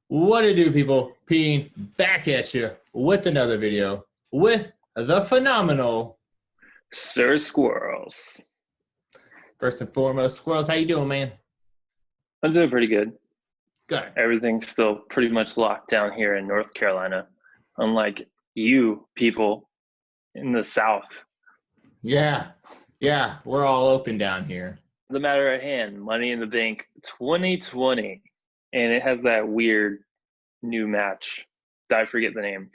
What it do, people? Pean back at you with another video with the phenomenal. Sir Squirrels. First and foremost, Squirrels, how you doing, man? I'm doing pretty good. Good. Everything's still pretty much locked down here in North Carolina, unlike you people in the South. Yeah, yeah, we're all open down here. The matter at hand, Money in the Bank 2020. And it has that weird new match. I forget the name.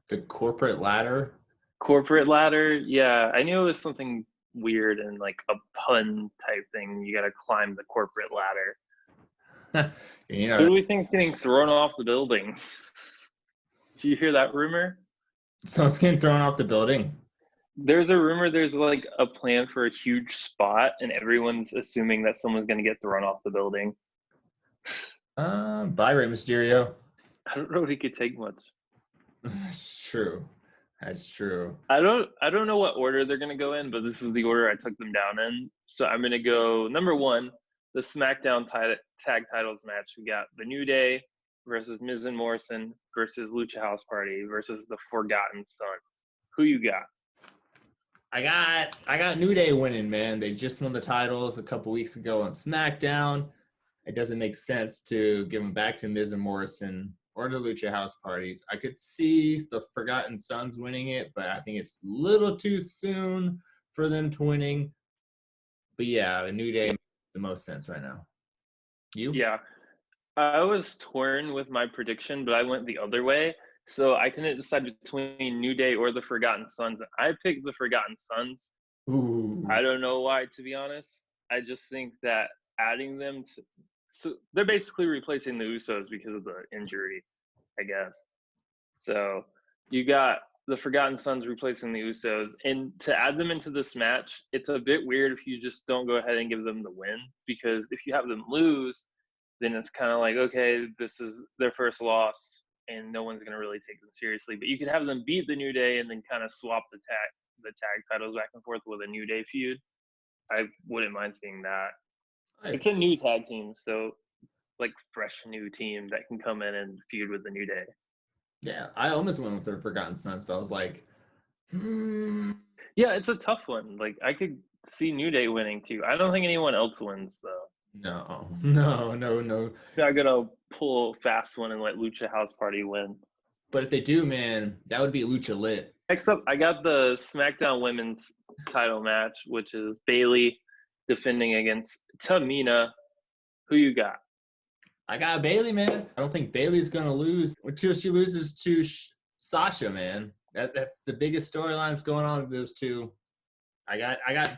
The corporate ladder. Corporate ladder. Yeah, I knew it was something weird and like a pun type thing. You got to climb the corporate ladder. you Who know, do we think's getting thrown off the building? Do you hear that rumor? someone's getting thrown off the building. There's a rumor there's like a plan for a huge spot, and everyone's assuming that someone's going to get thrown off the building. Bye, Rey Mysterio. I don't know if he could take much. That's true. That's true. I don't know what order they're going to go in, but this is the order I took them down in. So I'm going to go number one, the SmackDown tag titles match. We got the New Day versus Miz and Morrison versus Lucha House Party versus the Forgotten Sons. Who you got? I got New Day winning, man. They just won the titles a couple weeks ago on SmackDown. It doesn't make sense to give them back to Miz and Morrison or the Lucha House Parties. I could see the Forgotten Sons winning it, but I think it's a little too soon for them to winning. But yeah, the New Day makes the most sense right now. You? Yeah, I was torn with my prediction, but I went the other way. So I couldn't decide between New Day or the Forgotten Sons. I picked the Forgotten Sons. Ooh. I don't know why, to be honest. I just think that adding them to, so they're basically replacing the Usos because of the injury, I guess. So you got the Forgotten Sons replacing the Usos, and to add them into this match, it's a bit weird if you just don't go ahead and give them the win, because if you have them lose, then it's kind of like, okay, this is their first loss, and no one's going to really take them seriously. But you could have them beat the New Day and then kind of swap the tag titles back and forth with a New Day feud. I wouldn't mind seeing that. It's a new tag team, so it's like fresh new team that can come in and feud with the New Day. Yeah, I almost went with the Forgotten Sons, but I was like, Yeah, it's a tough one. Like I could see New Day winning too. I don't think anyone else wins though. no, no, no, no. They're not gonna pull a fast one and let Lucha House Party win. But if they do, man, that would be Lucha lit. Next up, I got the SmackDown Women's title match, which is Bayley defending against Tamina. Who you got? I got Bayley, man. I don't think Bayley's gonna lose until she loses to Sasha, man. That's the biggest storylines going on with those two. I got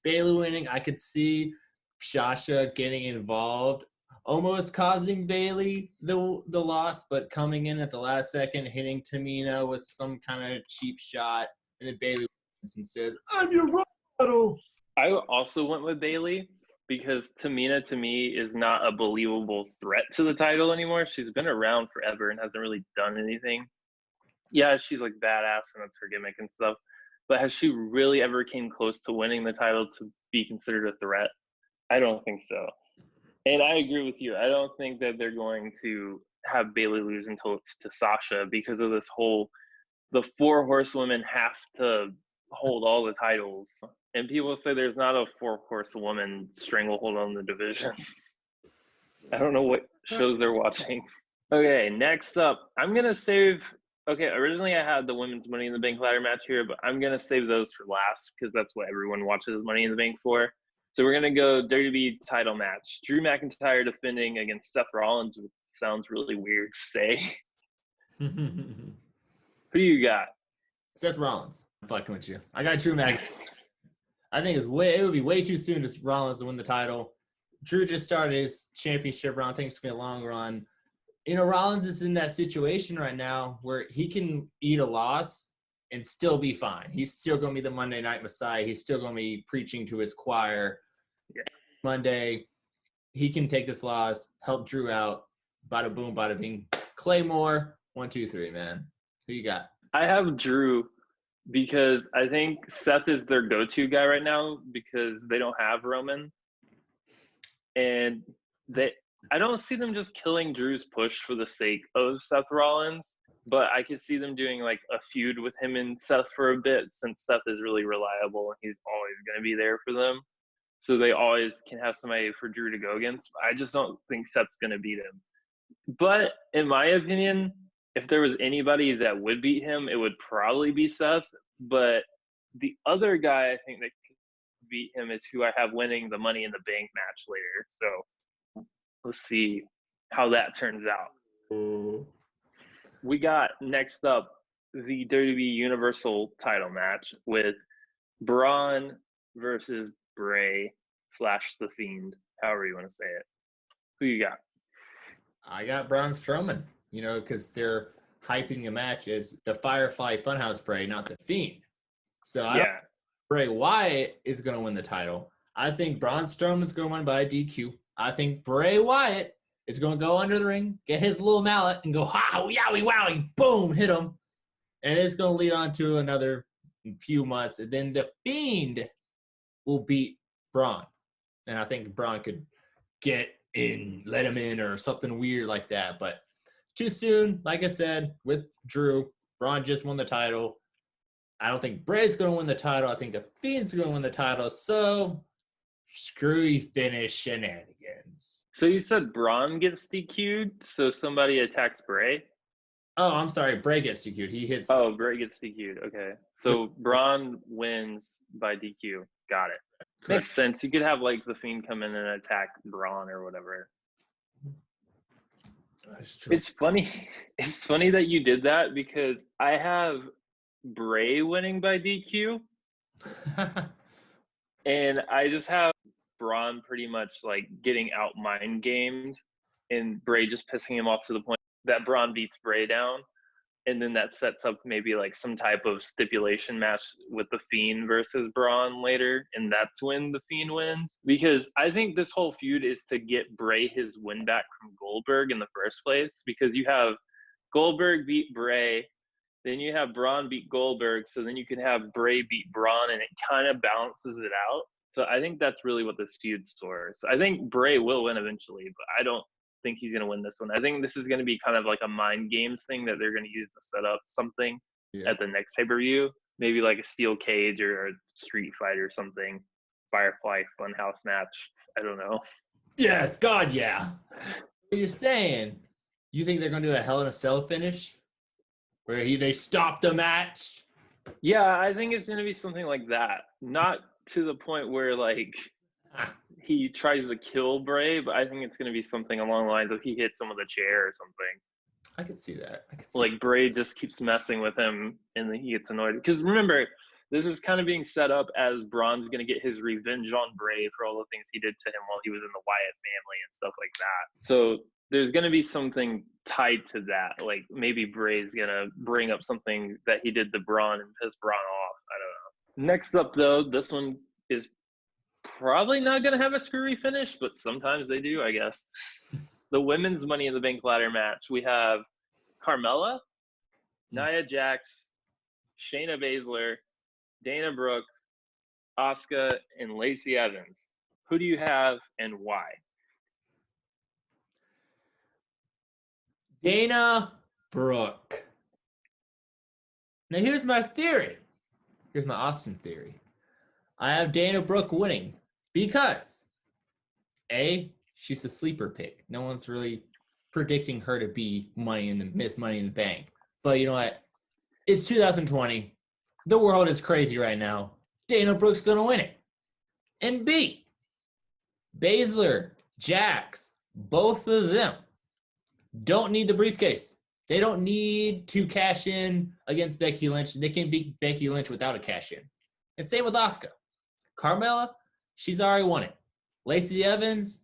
Bayley winning. I could see Sasha getting involved, almost causing Bayley the loss, but coming in at the last second, hitting Tamina with some kind of cheap shot, and then Bayley wins and says, "I'm your rival." I also went with Bayley because Tamina, to me, is not a believable threat to the title anymore. She's been around forever and hasn't really done anything. Yeah, she's like badass and that's her gimmick and stuff. But has she really ever came close to winning the title to be considered a threat? I don't think so. And I agree with you. I don't think that they're going to have Bayley lose until it's to Sasha because of this whole the four horsewomen have to hold all the titles. And people say there's not a four horsewoman stranglehold on the division. I don't know what shows they're watching. Okay, next up, I'm gonna save. Okay, originally I had the women's Money in the Bank ladder match here, but I'm gonna save those for last because that's what everyone watches Money in the Bank for. So we're gonna go WWE title match. Drew McIntyre defending against Seth Rollins, which sounds really weird to say. Who do you got? Seth Rollins. I'm fucking with you. I got Drew McIntyre. I think it would be way too soon for Rollins to win the title. Drew just started his championship run. I think it's going to be a long run. You know, Rollins is in that situation right now where he can eat a loss and still be fine. He's still going to be the Monday Night Messiah. He's still going to be preaching to his choir. Yeah. Monday, he can take this loss, help Drew out. Bada boom, bada bing. Claymore, 1, 2, 3, man. Who you got? I have Drew because I think Seth is their go-to guy right now because they don't have Roman. And I don't see them just killing Drew's push for the sake of Seth Rollins, but I could see them doing like a feud with him and Seth for a bit, since Seth is really reliable and he's always going to be there for them. So they always can have somebody for Drew to go against. I just don't think Seth's going to beat him. But in my opinion, if there was anybody that would beat him, it would probably be Seth. But the other guy I think that could beat him is who I have winning the Money in the Bank match later. So let's see how that turns out. We got next up the WWE Universal title match with Braun versus Bray / The Fiend, however you want to say it. Who you got? I got Braun Strowman, because they're hyping the match as the Firefly Funhouse Bray, not the Fiend. So I don't think Bray Wyatt is going to win the title. I think Braun Strowman is going to win by a DQ. I think Bray Wyatt is going to go under the ring, get his little mallet, and go, ha, yowie, wowie, boom, hit him. And it's going to lead on to another few months. And then the Fiend will beat Braun. And I think Braun could get in, let him in, or something weird like that. But too soon, like I said, with Drew, Braun just won the title. I don't think Bray's going to win the title. I think the Fiend's going to win the title. So, screwy finish shenanigans. So you said Braun gets DQ'd, so somebody attacks Bray? Oh, I'm sorry. Bray gets DQ'd. He hits. Oh, Bray gets DQ'd. Okay. So Braun wins by DQ. Got it. Correct. Makes sense. You could have like the Fiend come in and attack Braun or whatever. That's true. It's funny. It's funny that you did that because I have Bray winning by DQ. And I just have Braun pretty much like getting out mind gamed and Bray just pissing him off to the point that Braun beats Bray down. And then that sets up maybe like some type of stipulation match with the Fiend versus Braun later. And that's when the Fiend wins. Because I think this whole feud is to get Bray his win back from Goldberg in the first place. Because you have Goldberg beat Bray, then you have Braun beat Goldberg. So then you can have Bray beat Braun and it kind of balances it out. So I think that's really what this feud's for. So I think Bray will win eventually, but I don't think he's going to win this one. I think this is going to be kind of like a mind games thing that they're going to use to set up something at the next pay-per-view. Maybe like a steel cage or a street fight or something. Firefly Funhouse match. I don't know. Yes, God, yeah. What you're saying, you think they're going to do a Hell in a Cell finish? Where they stop the match? Yeah, I think it's going to be something like that. Not to the point where like he tries to kill Bray, but I think it's going to be something along the lines of he hits him with a chair or something. I could see that. Like Bray just keeps messing with him and then he gets annoyed. Because remember, this is kind of being set up as Braun's going to get his revenge on Bray for all the things he did to him while he was in the Wyatt family and stuff like that. So there's going to be something tied to that. Like maybe Bray's going to bring up something that he did to Braun and piss Braun off. I don't know. Next up, though, this one is probably not going to have a screwy finish, but sometimes they do, I guess. The women's Money in the Bank ladder match. We have Carmella, Nia Jax, Shayna Baszler, Dana Brooke, Asuka, and Lacey Evans. Who do you have and why? Dana Brooke. Now here's my theory. Here's my Austin theory. I have Dana Brooke winning because A, she's a sleeper pick. No one's really predicting her to be Miss Money in the Bank. But you know what? It's 2020. The world is crazy right now. Dana Brooke's going to win it. And B, Baszler, Jax, both of them don't need the briefcase. They don't need to cash in against Becky Lynch. They can beat Becky Lynch without a cash in. And same with Asuka. Carmella, she's already won it. Lacey Evans,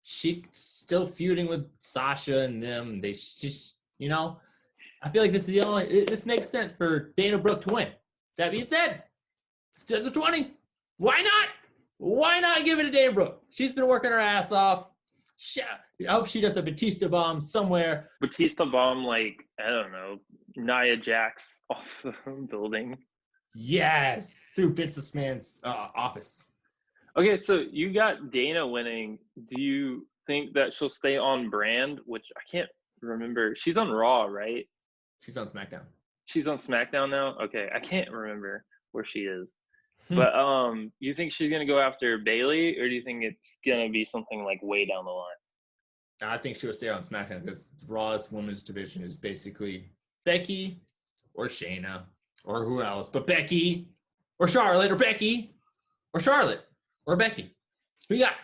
she's still feuding with Sasha and them. They just, I feel like this makes sense for Dana Brooke to win. That being said, 2020, why not? Why not give it to Dana Brooke? She's been working her ass off. I hope she does a Batista bomb somewhere. Batista bomb, like, I don't know, Nia Jax off the building. Yes, through Vince McMahon's office. Okay, so you got Dana winning. Do you think that she'll stay on brand, which I can't remember. She's on Raw, right? She's on SmackDown. She's on SmackDown now? Okay, I can't remember where she is. But you think she's gonna go after Bailey, or do you think it's gonna be something like way down the line? I think she'll stay on SmackDown because Raw's women's division is basically Becky or Shayna or who else, but Becky or Charlotte or Becky or Charlotte or Becky. Who you got?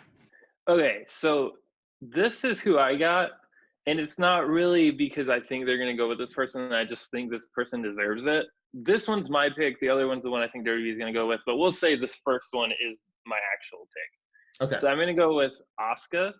Okay, so this is who I got, and it's not really because I think they're gonna go with this person, and I just think this person deserves it. This one's my pick. The other one's the one I think WWE is gonna go with, but we'll say this first one is my actual pick. Okay. So I'm gonna go with Asuka.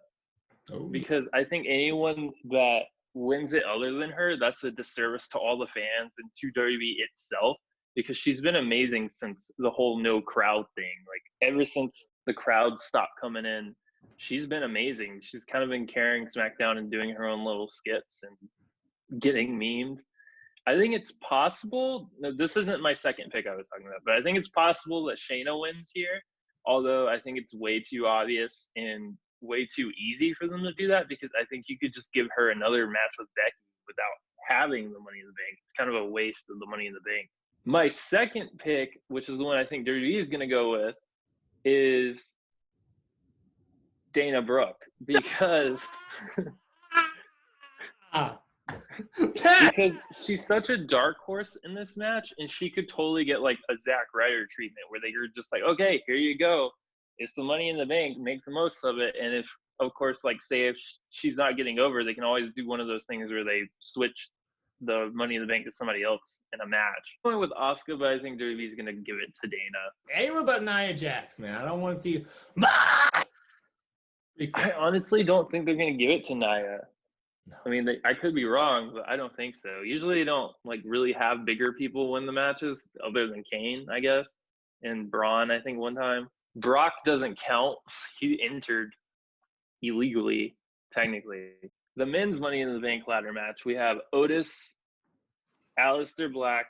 Oh. Because I think anyone that wins it other than her, that's a disservice to all the fans and to WWE itself, because she's been amazing since the whole no crowd thing. Like ever since the crowd stopped coming in, she's been amazing. She's kind of been carrying SmackDown and doing her own little skits and getting memed. I think it's possible. This isn't my second pick I was talking about, but I think it's possible that Shayna wins here. Although I think it's way too obvious and way too easy for them to do that, because I think you could just give her another match with Becky without having the Money in the Bank. It's kind of a waste of the Money in the Bank. My second pick, which is the one I think WWE is going to go with, is Dana Brooke, because because she's such a dark horse in this match, and she could totally get like a Zack Ryder treatment where they're just like, okay, here you go. It's the Money in the Bank, make the most of it. And if, of course, like say if she's not getting over, they can always do one of those things where they switch the Money in the Bank to somebody else in a match. I'm going with Asuka, but I think WWE is going to give it to Dana. Anyone but Nia Jax, man. I don't want to see. I honestly don't think they're going to give it to Nia. No. I mean, I could be wrong, but I don't think so. Usually they don't like really have bigger people win the matches other than Kane, I guess, and Braun, I think one time. Brock doesn't count. He entered illegally, technically. The men's Money in the Bank ladder match, we have Otis, Aleister Black,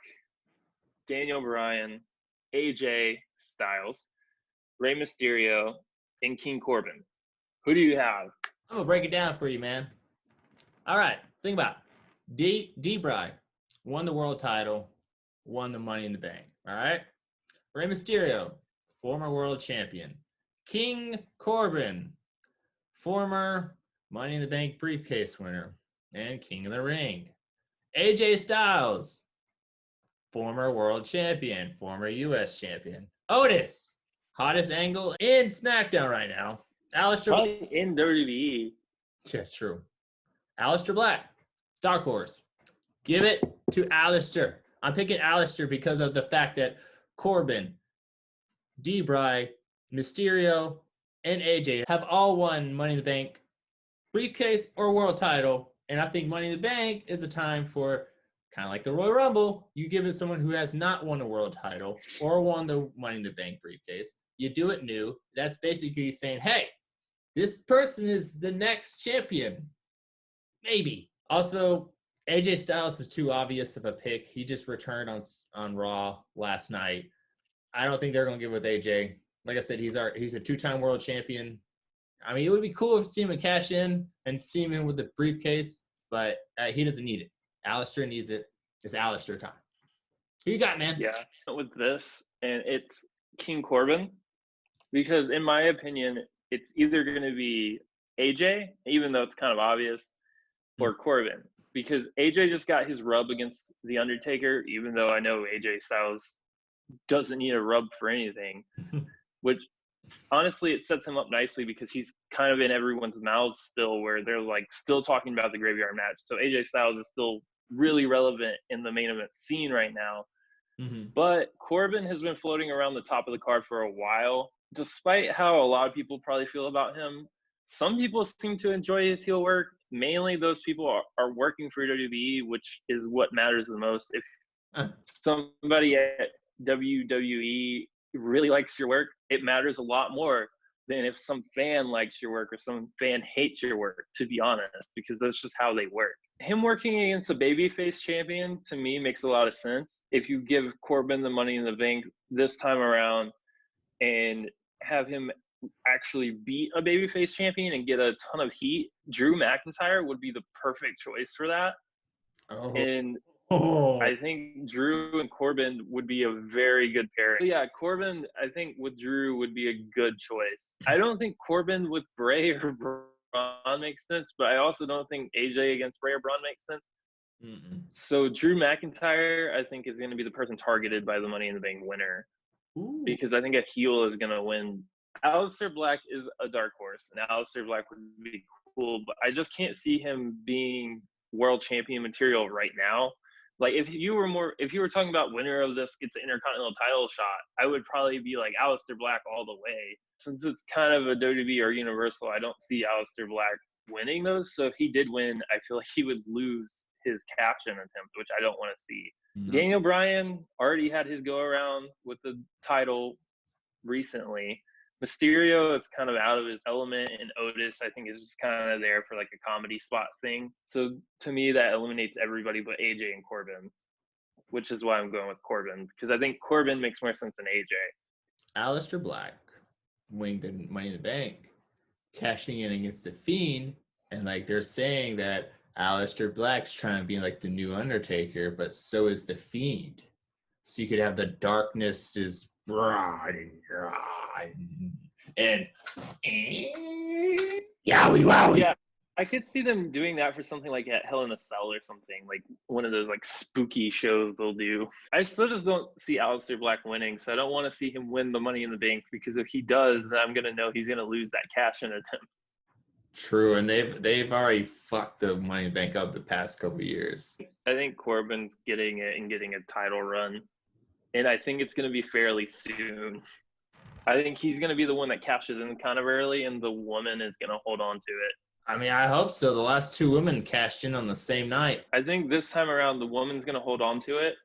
Daniel Bryan, AJ Styles, Rey Mysterio, and King Corbin. Who do you have? I'm going to break it down for you, man. All right, think about it. D-Bry won the world title, won the Money in the Bank. All right? Rey Mysterio, former world champion. King Corbin, former Money in the Bank briefcase winner and King of the Ring. AJ Styles, former world champion, former U.S. champion. Otis, hottest angle in SmackDown right now. Aleister Black in WWE. Yeah, true. Aleister Black, dark horse. Give it to Aleister. I'm picking Aleister because of the fact that Corbin, D-Bry, Mysterio, and AJ have all won Money in the Bank briefcase or world title. And I think Money in the Bank is a time for, kind of like the Royal Rumble, you give it to someone who has not won a world title or won the Money in the Bank briefcase. You do it new. That's basically saying, hey, this person is the next champion. Maybe. Also, AJ Styles is too obvious of a pick. He just returned on Raw last night. I don't think they're going to give it with AJ. Like I said, he's a two-time world champion. I mean, it would be cool to see him cash in and see him in with the briefcase, but he doesn't need it. Aleister needs it. It's Aleister time. Who you got, man? Yeah, with this, and it's King Corbin, because in my opinion, it's either going to be AJ, even though it's kind of obvious, or Corbin, because AJ just got his rub against The Undertaker, even though I know AJ Styles doesn't need a rub for anything, which honestly, it sets him up nicely because he's kind of in everyone's mouths still, where they're like still talking about the graveyard match. So AJ Styles is still really relevant in the main event scene right now. Mm-hmm. But Corbin has been floating around the top of the card for a while. Despite how a lot of people probably feel about him, some people seem to enjoy his heel work. Mainly those people are working for WWE, which is what matters the most. If somebody at WWE really likes your work, it matters a lot more than if some fan likes your work or some fan hates your work, to be honest, because that's just how they work. Him working against a babyface champion, to me, makes a lot of sense. If you give Corbin the Money in the Bank this time around and have him actually beat a babyface champion and get a ton of heat, Drew McIntyre would be the perfect choice for that. Oh. And Oh. I think Drew and Corbin would be a very good pairing. Yeah, Corbin, I think with Drew would be a good choice. I don't think Corbin with Bray or Braun makes sense, but I also don't think AJ against Bray or Braun makes sense. Mm-mm. So Drew McIntyre, I think, is going to be the person targeted by the Money in the Bank winner. Ooh. Because I think a heel is going to win. Aleister Black is a dark horse, and Aleister Black would be cool, but I just can't see him being world champion material right now. Like if you were talking about winner of this gets an intercontinental title shot, I would probably be like Aleister Black all the way. Since it's kind of a WWE or Universal, I don't see Aleister Black winning those. So if he did win, I feel like he would lose his cash-in attempt, which I don't want to see. No. Daniel Bryan already had his go around with the title recently. Mysterio, it's kind of out of his element, and Otis, I think, is just kind of there for like a comedy spot thing. So to me, that eliminates everybody but AJ and Corbin, which is why I'm going with Corbin, because I think Corbin makes more sense than AJ. Aleister Black winning the Money in the Bank, cashing in against the Fiend, and like they're saying that Aleister Black's trying to be like the new Undertaker, but so is the Fiend. So you could have the darkness is broad and yowie wowie. Yeah, I could see them doing that for something like at Hell in a Cell or something, like one of those like spooky shows they'll do. I still just don't see Aleister Black winning, so I don't want to see him win the Money in the Bank, because if he does, then I'm gonna know he's gonna lose that cash-in attempt. True, and they've already fucked the Money in the Bank up the past couple of years. I think Corbin's getting it and getting a title run, and I think it's going to be fairly soon. I think he's going to be the one that cashes in kind of early, and the woman is going to hold on to it. I mean, I hope so. The last two women cashed in on the same night. I think this time around, the woman's going to hold on to it,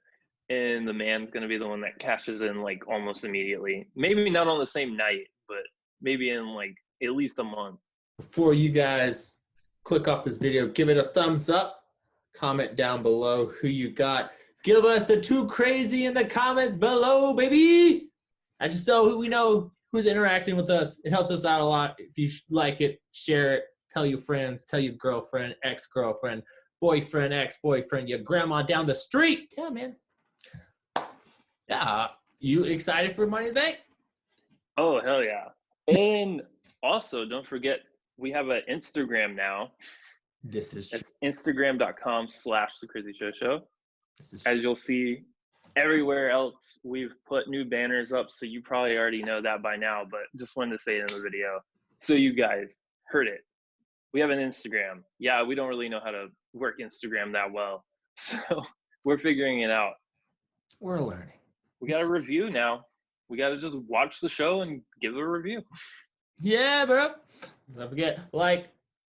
and the man's going to be the one that cashes in like almost immediately. Maybe not on the same night, but maybe in like at least a month. Before you guys click off this video, give it a thumbs up. Comment down below who you got. Give us a too crazy in the comments below, baby. I just so we know who's interacting with us. It helps us out a lot. If you like it, share it. Tell your friends. Tell your girlfriend, ex-girlfriend, boyfriend, ex-boyfriend, your grandma down the street. Yeah, man. Yeah. You excited for Money in the Bank? Oh, hell yeah. And also, don't forget, we have an Instagram now. This is It's Instagram.com/The Crazy Show Show. This is As you'll see everywhere else, we've put new banners up, so you probably already know that by now, but just wanted to say it in the video. So you guys heard it. We have an Instagram. Yeah, we don't really know how to work Instagram that well, so we're figuring it out. We're learning. We got a review now. We got to just watch the show and give a review. Yeah, bro. Don't forget, like,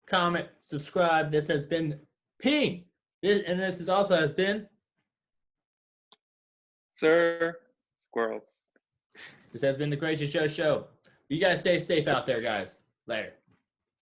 comment, subscribe. This has been Pean. This also has been Sir Squirrel. This has been the Crazy Show Show. You guys stay safe out there, guys. Later.